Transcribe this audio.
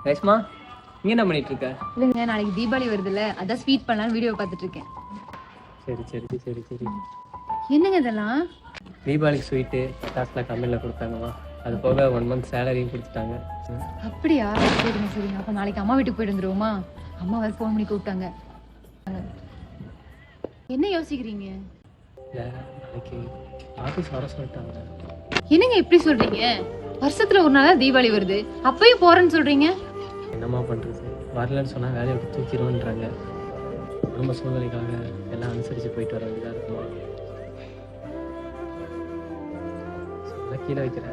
ரேஷ்மா, நீ என்ன பண்ணிட்டு இருக்க? இல்லைங்க, நாளைக்கு தீபாவளி வருதுல்ல, அதான் ஸ்வீட் பண்ணலாம்னு வீடியோ பார்த்துட்டு இருக்கேன். சரி சரி சரி சரி. என்னங்க இதெல்லாம்? தீபாவளிக்கு ஸ்வீட்டு பட்டாசுலாம் கம்மியில் கொடுத்தாங்கம்மா. அது போக 1 மந்த் சேலரியும் கொடுத்துட்டாங்க. அப்படியா? சரிங்க சரிங்க. அப்போ நாளைக்கு அம்மா வீட்டுக்கு போயிட்டு வந்துருவோமா? அம்மா வேறு ஃபோன் பண்ணி கூப்பிட்டாங்க. என்ன யோசிக்கிறீங்க? இல்லை, நாளைக்கு ஆஃபீஸ் வர சொல்லிட்டாங்க. என்னங்க இப்படி சொல்றீங்க? வருஷத்துல ஒரு நாள் தீபாவளி வருது, அப்பயும் போறேன்னு சொல்றீங்க. என்னம்மா பண்ணுறது, வரலன்னு சொன்னால் வேலையை விட்டு தூக்கிடுவோன்றாங்க. குடும்ப சூழ்நிலைக்காக எல்லாம் அனுசரித்து போயிட்டு வர வேண்டியதாக இருக்குமா? கீழே வைக்கிறேன்.